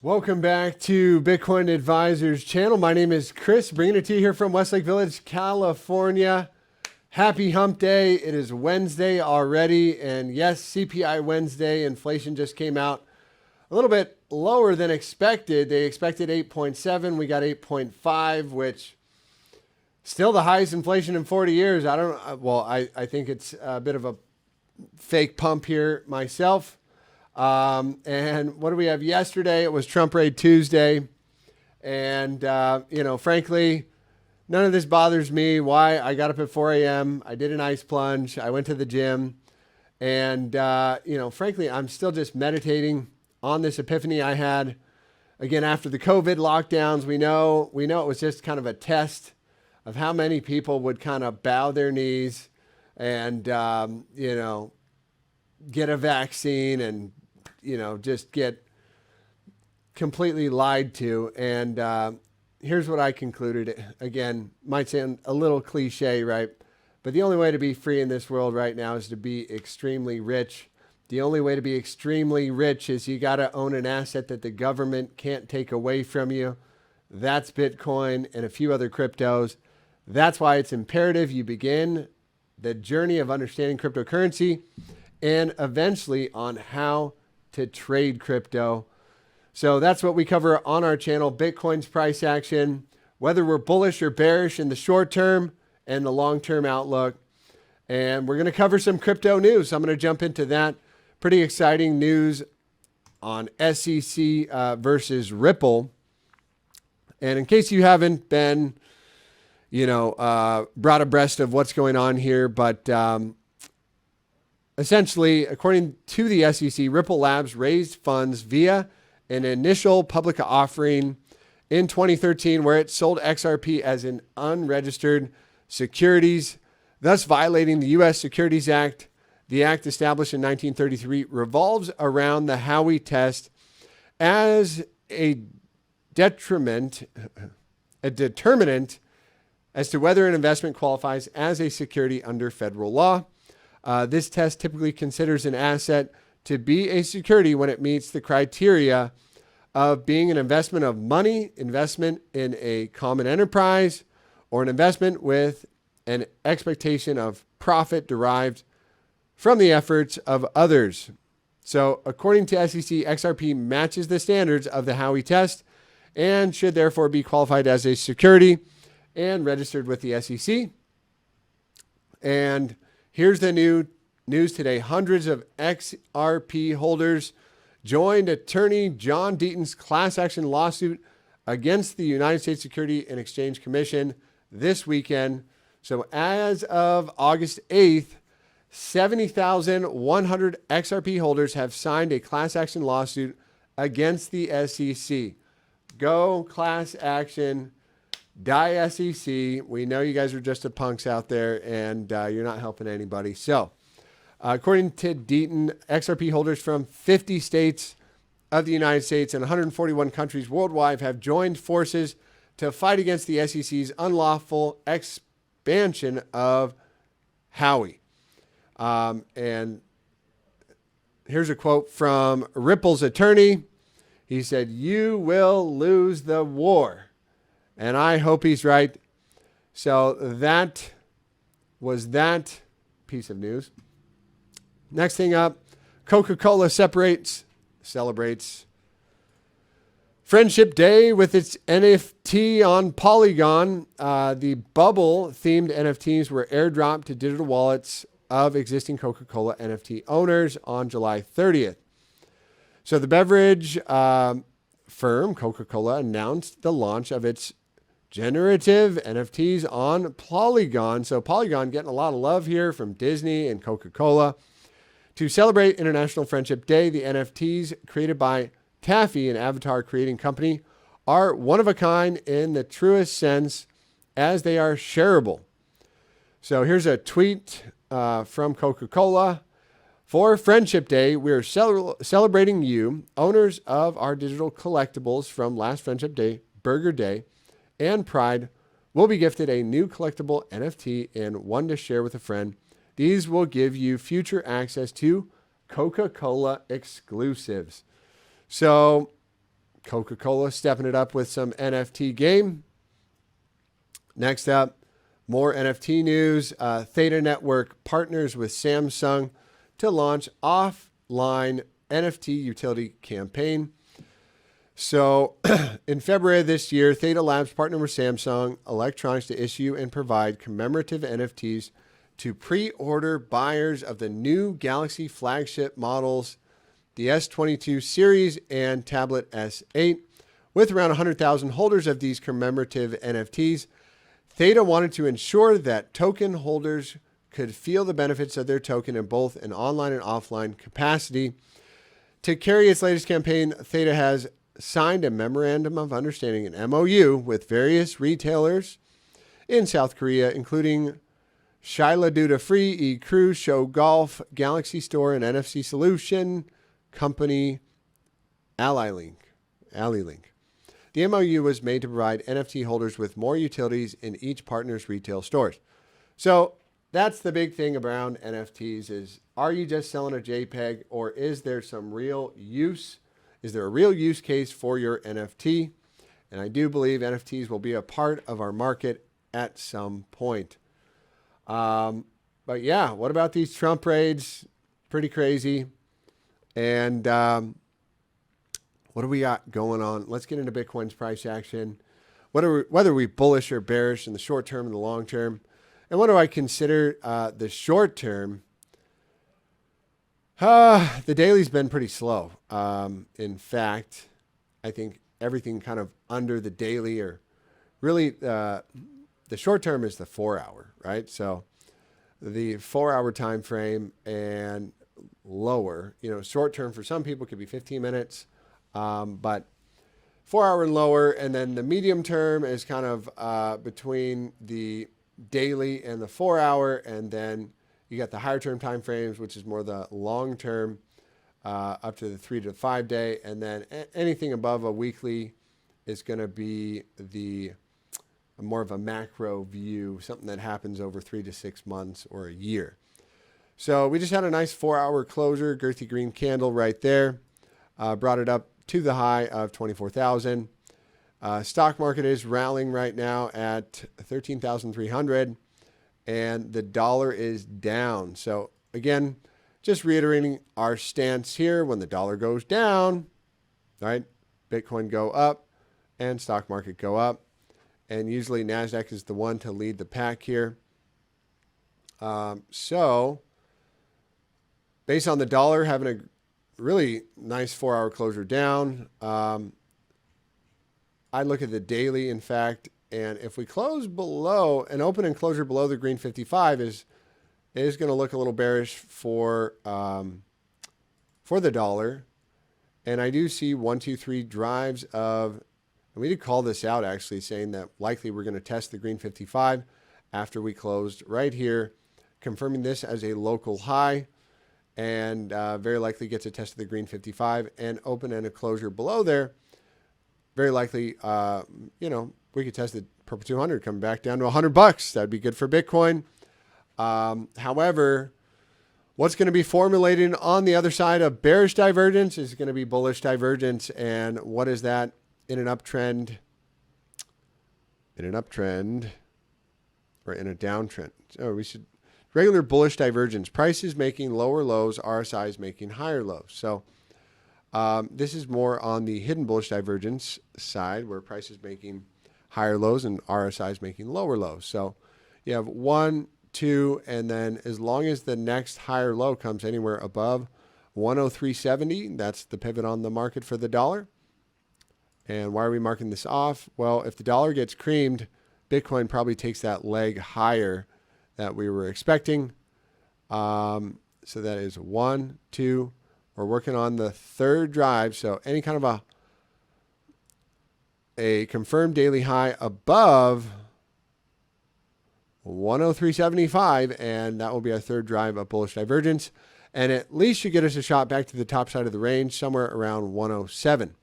Welcome back to Bitcoin Advisors channel. My name is Chris, bringing it to you here from Westlake Village, California. Happy hump day. It is Wednesday already. And yes, CPI Wednesday, inflation just came out a little bit lower than expected. They expected 8.7. We got 8.5, which still the highest inflation in 40 years. I think it's a bit of a fake pump here myself. And what do we have yesterday? It was Trump Raid Tuesday. And, frankly, none of this bothers me. Why? I got up at 4 a.m. I did an ice plunge. I went to the gym. And, frankly, I'm still just meditating on this epiphany I had. Again, after the COVID lockdowns, we know it was just kind of a test of how many people would kind of bow their knees and, get a vaccine and, just get completely lied to. And here's what I concluded. Again, might sound a little cliche, right? But the only way to be free in this world right now is to be extremely rich. The only way to be extremely rich is you got to own an asset that the government can't take away from you. That's Bitcoin and a few other cryptos. That's why it's imperative you begin the journey of understanding cryptocurrency and eventually on how to trade crypto. So that's what we cover on our channel, Bitcoin's price action, whether we're bullish or bearish in the short term and the long-term outlook. And we're going to cover some crypto news. So I'm going to jump into that. Pretty exciting news on SEC versus Ripple. And in case you haven't been, brought abreast of what's going on here, but essentially, according to the SEC, Ripple Labs raised funds via an initial public offering in 2013 where it sold XRP as an unregistered securities, thus violating the U.S. Securities Act. The act, established in 1933, revolves around the Howey test as a determinant as to whether an investment qualifies as a security under federal law. This test typically considers an asset to be a security when it meets the criteria of being an investment of money, investment in a common enterprise, or an investment with an expectation of profit derived from the efforts of others. So according to SEC, XRP matches the standards of the Howey test and should therefore be qualified as a security and registered with the SEC. And here's the new news today. Hundreds of XRP holders joined attorney John Deaton's class action lawsuit against the United States Securities and Exchange Commission this weekend. So as of August 8th, 70,100 XRP holders have signed a class action lawsuit against the SEC. Go class action. Die SEC. We know you guys are just a punks out there and you're not helping anybody. So according to Deaton, XRP holders from 50 states of the United States and 141 countries worldwide have joined forces to fight against the SEC's unlawful expansion of Howey. And here's a quote from Ripple's attorney. He said, "You will lose the war." And I hope he's right. So that was that piece of news. Next thing up, Coca-Cola celebrates Friendship Day with its NFT on Polygon. The bubble-themed NFTs were airdropped to digital wallets of existing Coca-Cola NFT owners on July 30th. So the beverage firm Coca-Cola announced the launch of its generative NFTs on Polygon. So Polygon getting a lot of love here from Disney and Coca-Cola. To celebrate International Friendship Day, the NFTs created by Taffy, an avatar creating company, are one of a kind in the truest sense as they are shareable. So here's a tweet from Coca-Cola. For Friendship Day, we're celebrating you, owners of our digital collectibles from last Friendship Day, Burger Day, and Pride will be gifted a new collectible NFT and one to share with a friend. These will give you future access to Coca-Cola exclusives. So Coca-Cola stepping it up with some NFT game. Next up, more NFT news. Theta Network partners with Samsung to launch offline NFT utility campaign. So in February of this year, Theta Labs partnered with Samsung Electronics to issue and provide commemorative NFTs to pre-order buyers of the new Galaxy flagship models, the S22 series and tablet S8. With around 100,000 holders of these commemorative NFTs, Theta wanted to ensure that token holders could feel the benefits of their token in both an online and offline capacity. To carry its latest campaign, Theta has signed a memorandum of understanding, an MOU, with various retailers in South Korea, including Shila Duty Free, E-Cruise, Show Golf, Galaxy Store, and NFC Solution Company AllyLink. The MOU was made to provide NFT holders with more utilities in each partner's retail stores. So that's the big thing around NFTs is, are you just selling a JPEG, or is there some real use? Is there a real use case for your NFT? And I do believe NFTs will be a part of our market at some point. But yeah, what about these Trump raids? Pretty crazy. And what do we got going on? Let's get into Bitcoin's price action. Whether we bullish or bearish in the short term and the long term. And what do I consider the short term? The daily's been pretty slow. In fact, I think everything kind of under the daily, or really the short term is the 4 hour, right? So the 4 hour time frame and lower, short term for some people could be 15 minutes, but 4 hour and lower. And then the medium term is kind of between the daily and the 4 hour, and then you got the higher term time frames, which is more the long term, up to the 3 to 5 day. And then anything above a weekly is going to be the more of a macro view, something that happens over 3 to 6 months or a year. So we just had a nice 4 hour closure, girthy green candle right there. Brought it up to the high of 24,000. Stock market is rallying right now at 13,300. And the dollar is down. So again, just reiterating our stance here. When the dollar goes down, right, Bitcoin go up and stock market go up. And usually NASDAQ is the one to lead the pack here. So based on the dollar having a really nice 4 hour closure down, I look at the daily, in fact. And if we close below, an open and closure below the green 55 is going to look a little bearish for the dollar. And I do see 1, 2, 3 drives of, and we did call this out actually, saying that likely we're going to test the green 55 after we closed right here, confirming this as a local high, and very likely gets a test of the green 55 and open and a closure below there. Very likely, we could test the Purple 200 coming back down to $100. That'd be good for Bitcoin. However, what's going to be formulating on the other side of bearish divergence is going to be bullish divergence. And what is that in an uptrend? In an uptrend or in a downtrend? So we should regular bullish divergence. Prices making lower lows, RSIs making higher lows. So this is more on the hidden bullish divergence side, where price is making higher lows and RSI is making lower lows. So you have 1, 2, and then as long as the next higher low comes anywhere above 103.70, that's the pivot on the market for the dollar. And why are we marking this off? Well, if the dollar gets creamed, Bitcoin probably takes that leg higher that we were expecting. So that is 1, 2. We're working on the third drive. So any kind of a confirmed daily high above 103.75, and that will be our third drive of bullish divergence. And at least should get us a shot back to the top side of the range, somewhere around 107.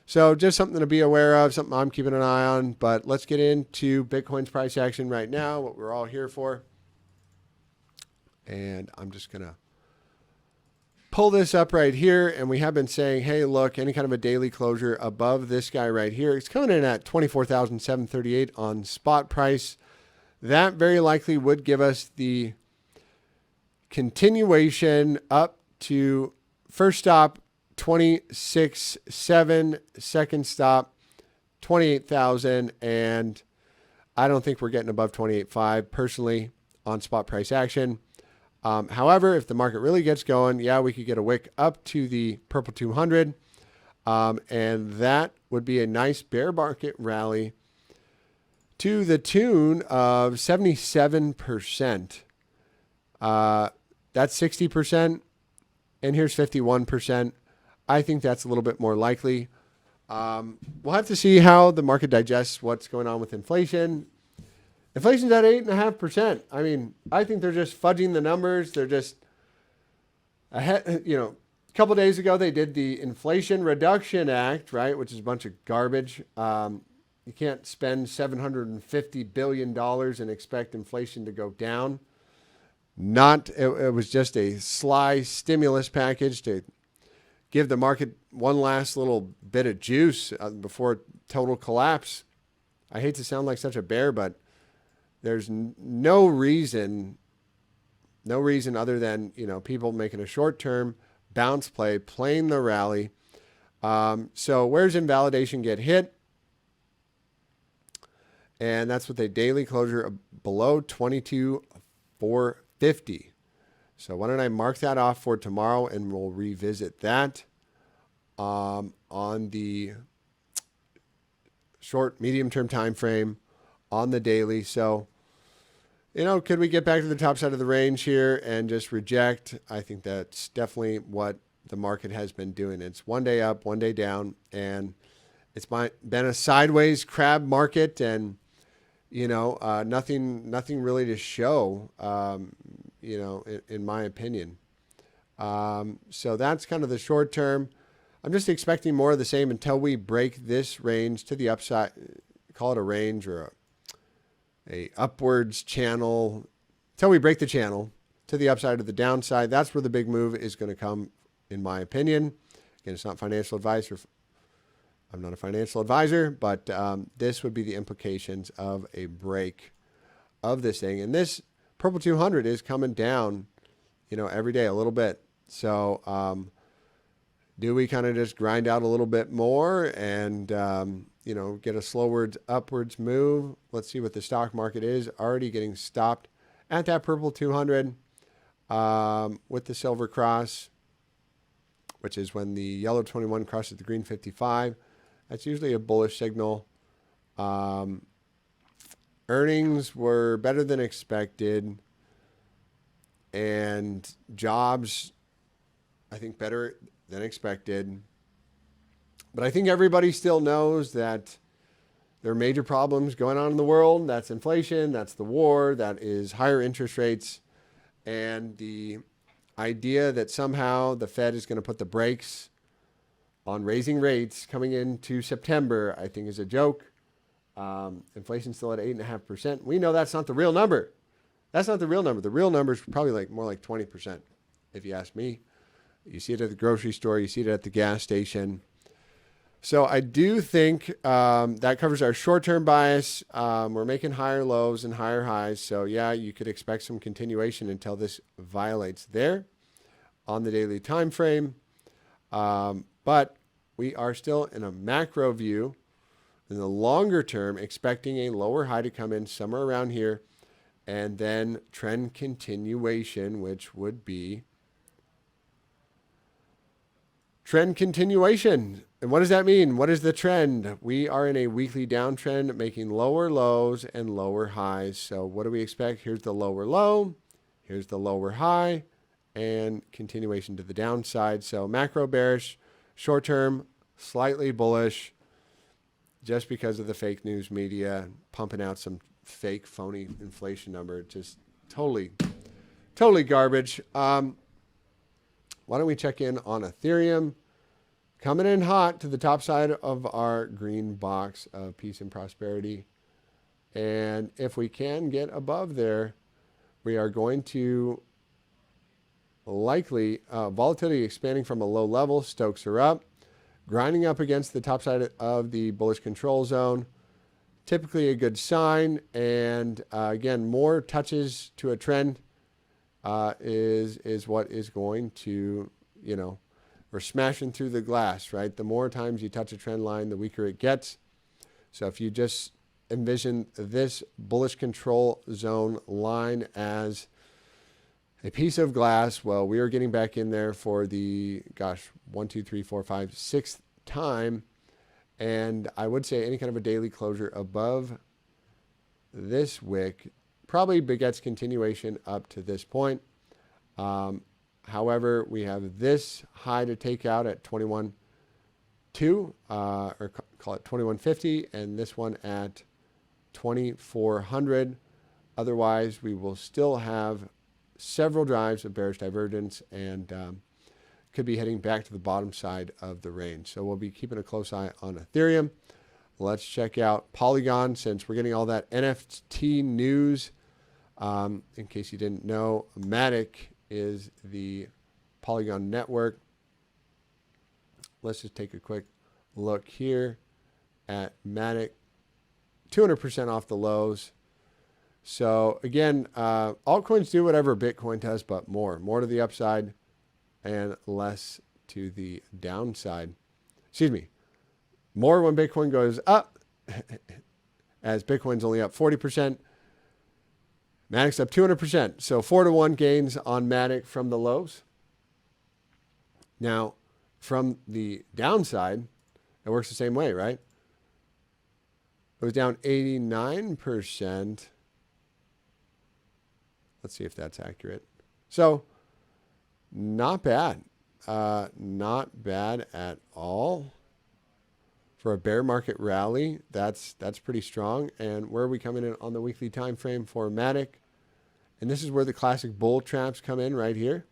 So just something to be aware of, something I'm keeping an eye on. But let's get into Bitcoin's price action right now, what we're all here for. And I'm just going to pull this up right here, and we have been saying, hey, look, any kind of a daily closure above this guy right here, it's coming in at 24,738 on spot price. That very likely would give us the continuation up to first stop 26.7, second stop 28,000, and I don't think we're getting above 28.5 personally on spot price action. However, if the market really gets going, yeah, we could get a wick up to the purple 200, and that would be a nice bear market rally to the tune of 77%. That's 60%, and here's 51%. I think that's a little bit more likely. We'll have to see how the market digests what's going on with inflation. Inflation's at 8.5%. I mean, I think they're just fudging the numbers. They're just ahead. You know, a couple of days ago they did the Inflation Reduction Act, right, which is a bunch of garbage. You can't spend $750 billion and expect inflation to go down. It was just a sly stimulus package to give the market one last little bit of juice before total collapse. I hate to sound like such a bear, but there's no reason other than, you know, people making a short-term bounce play, playing the rally. So where's invalidation get hit? And that's with a daily closure below 22,450. So why don't I mark that off for tomorrow, and we'll revisit that on the short, medium-term time frame on the daily. So, you know, could we get back to the top side of the range here and just reject? I think that's definitely what the market has been doing. It's one day up, one day down, and it's been a sideways crab market, and, you know, nothing really to show, you know, in my opinion. So that's kind of the short term. I'm just expecting more of the same until we break this range to the upside. Call it a range or a upwards channel. Until we break the channel to the upside or the downside, that's where the big move is going to come, in my opinion. Again, it's not financial advice, or I'm not a financial advisor, but this would be the implications of a break of this thing. And this purple 200 is coming down, you know, every day a little bit. So do we kind of just grind out a little bit more and, you know, get a slower upwards move? Let's see what the stock market is. Already getting stopped at that purple 200 with the silver cross, which is when the yellow 21 crosses the green 55. That's usually a bullish signal. Earnings were better than expected, and jobs, I think, better than expected. But I think everybody still knows that there are major problems going on in the world. That's inflation, that's the war, that is higher interest rates, and the idea that somehow the Fed is going to put the brakes on raising rates coming into September, I think, is a joke. Inflation's still at 8.5%. We know that's not the real number. That's not the real number. The real number is probably more like 20%, if you ask me. You see it at the grocery store. You see it at the gas station. So I do think that covers our short-term bias. We're making higher lows and higher highs. So, yeah, you could expect some continuation until this violates there on the daily time frame. But we are still in a macro view in the longer term, expecting a lower high to come in somewhere around here, and then trend continuation, which would be trend continuation. And what does that mean? What is the trend? We are in a weekly downtrend, making lower lows and lower highs. So what do we expect? Here's the lower low. Here's the lower high, and continuation to the downside. So macro bearish, short term, slightly bullish, just because of the fake news media pumping out some fake, phony inflation number. Just totally garbage. Why don't we check in on Aetherium? Coming in hot to the top side of our green box of peace and prosperity. And if we can get above there, we are going to likely. Volatility expanding from a low level. Stokes are up. Grinding up against the top side of the bullish control zone. Typically a good sign. And again, more touches to a trend is what is going to, you know, we're smashing through the glass, right? The more times you touch a trend line, the weaker it gets. So if you just envision this bullish control zone line as a piece of glass, well, we are getting back in there for the, gosh, 1, 2, 3, 4, 5, 6th time. And I would say any kind of a daily closure above this wick probably begets continuation up to this point. However, we have this high to take out at 21.2, or call it 21.50, and this one at 2,400. Otherwise, we will still have several drives of bearish divergence and could be heading back to the bottom side of the range. So we'll be keeping a close eye on Ethereum. Let's check out Polygon since we're getting all that NFT news. In case you didn't know, Matic is the Polygon network. Let's just take a quick look here at Matic. 200% off the lows. So again, altcoins do whatever Bitcoin does, but more to the upside and less to the downside. Excuse me. More when Bitcoin goes up, as Bitcoin's only up 40%. Matic's up 200%. So 4-to-1 gains on Matic from the lows. Now, from the downside, it works the same way, right? It was down 89%. Let's see if that's accurate. So, not bad. Not bad at all. For a bear market rally, that's pretty strong. And where are we coming in on the weekly time frame for Matic? And this is where the classic bull traps come in right here.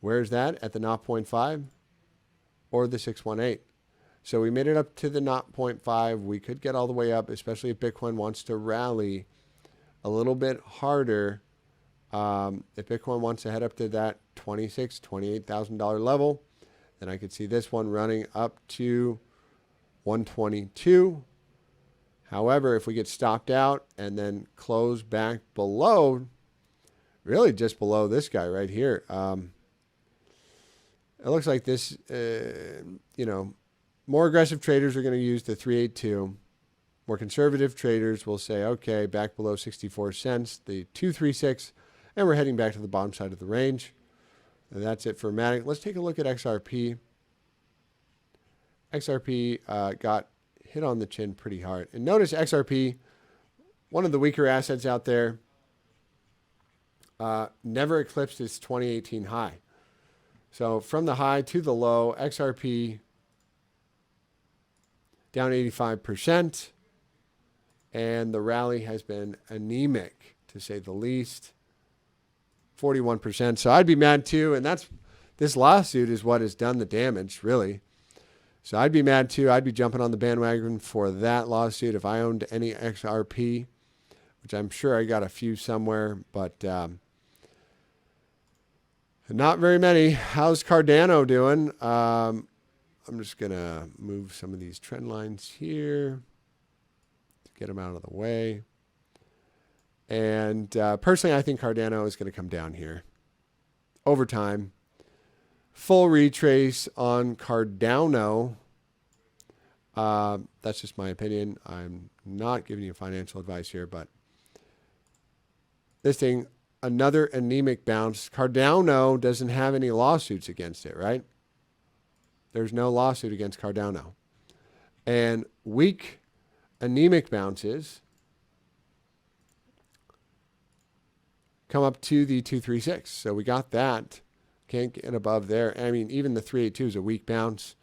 Where's that? At the 0.5 or the 618. So we made it up to the 0.5. We could get all the way up, especially if Bitcoin wants to rally a little bit harder. If Bitcoin wants to head up to that $26,000, $28,000 level, then I could see this one running up to 122. However, if we get stopped out and then close back below, really just below this guy right here, it looks like this, more aggressive traders are going to use the 382. More conservative traders will say, okay, back below 64 cents, the 236, and we're heading back to the bottom side of the range. And that's it for Matic. Let's take a look at XRP. XRP got hit on the chin pretty hard. And notice XRP, one of the weaker assets out there, never eclipsed its 2018 high. So from the high to the low, XRP down 85%. And the rally has been anemic, to say the least. 41%. So I'd be mad too. And this lawsuit is what has done the damage, really. So I'd be mad too. I'd be jumping on the bandwagon for that lawsuit if I owned any XRP, which I'm sure I got a few somewhere, but not very many. How's Cardano doing? I'm just going to move some of these trend lines here to get them out of the way. And personally, I think Cardano is going to come down here over time. Full retrace on Cardano. That's just my opinion. I'm not giving you financial advice here, but this thing, another anemic bounce. Cardano doesn't have any lawsuits against it, right? There's no lawsuit against Cardano. And weak anemic bounces come up to the 236. So we got that. Can't get above there. I mean, even the 382 is a weak bounce.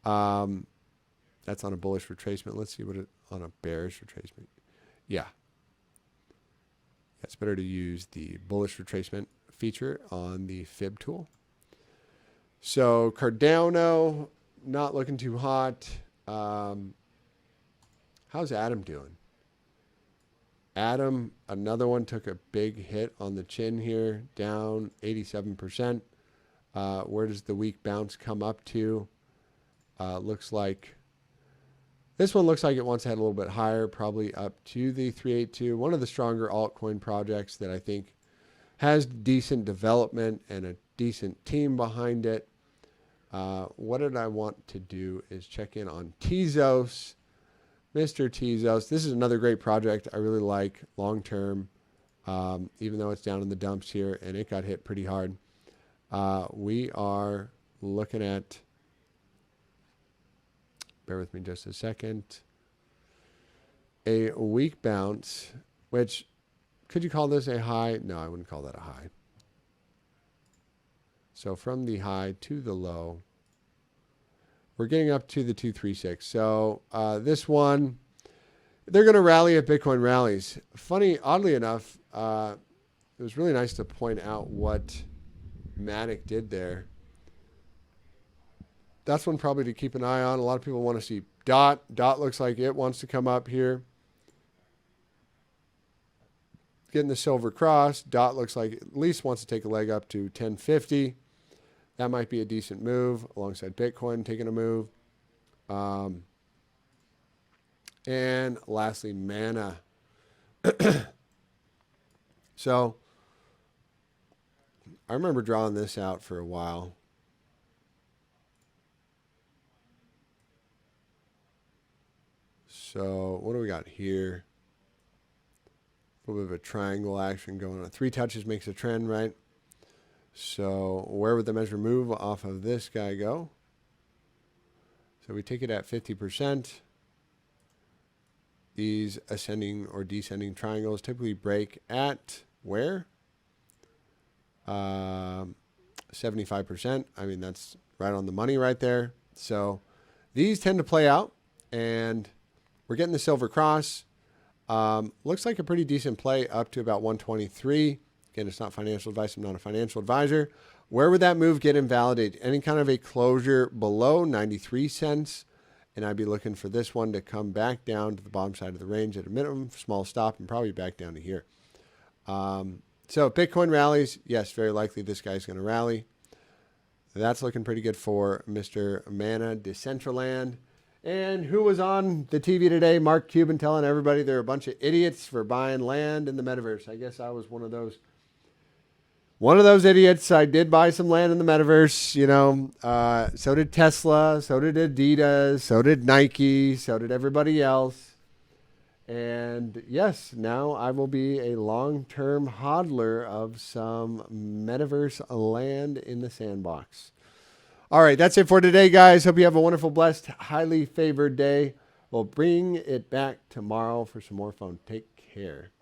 That's on a bullish retracement. Let's see what it on a bearish retracement. Yeah. It's better to use the bullish retracement feature on the fib tool. So Cardano, not looking too hot. How's Adam doing? Atom, another one, took a big hit on the chin here, down 87%. Where does the weak bounce come up to? Looks like this one looks like it wants to head a little bit higher, probably up to the 382. One of the stronger altcoin projects that I think has decent development and a decent team behind it. What did I want to do is check in on Tezos. Mr. Tezos. This is another great project I really like long term, even though it's down in the dumps here and it got hit pretty hard. We are looking at, bear with me just a second, a weak bounce, which, could you call this a high? No, I wouldn't call that a high. So from the high to the low, we're getting up to the 236. So this one, they're going to rally at Bitcoin rallies. Funny, oddly enough, it was really nice to point out what Matic did there. That's one probably to keep an eye on. A lot of people want to see DOT. DOT looks like it wants to come up here. Getting the silver cross. DOT looks like it at least wants to take a leg up to 1050. That might be a decent move alongside Bitcoin taking a move. And lastly, Mana. So I remember drawing this out for a while. So what do we got here? A little bit of a triangle action going on. 3 touches makes a trend, right? So where would the measure move off of this guy go? So we take it at 50%. These ascending or descending triangles typically break at where? 75%. I mean, that's right on the money right there. So these tend to play out, and we're getting the silver cross. Looks like a pretty decent play up to about 123. Again, it's not financial advice. I'm not a financial advisor. Where would that move get invalidated? Any kind of a closure below 93 cents. And I'd be looking for this one to come back down to the bottom side of the range at a minimum, small stop, and probably back down to here. So Bitcoin rallies, yes, very likely this guy's going to rally. That's looking pretty good for Mr. Mana Decentraland. And who was on the TV today? Mark Cuban telling everybody they're a bunch of idiots for buying land in the metaverse. I guess I was one of those idiots. I did buy some land in the metaverse, you know. So did Tesla, so did Adidas, so did Nike, so did everybody else. And yes, now I will be a long-term hodler of some metaverse land in the sandbox. All right, that's it for today, guys. Hope you have a wonderful, blessed, highly favored day. We'll bring it back tomorrow for some more fun. Take care.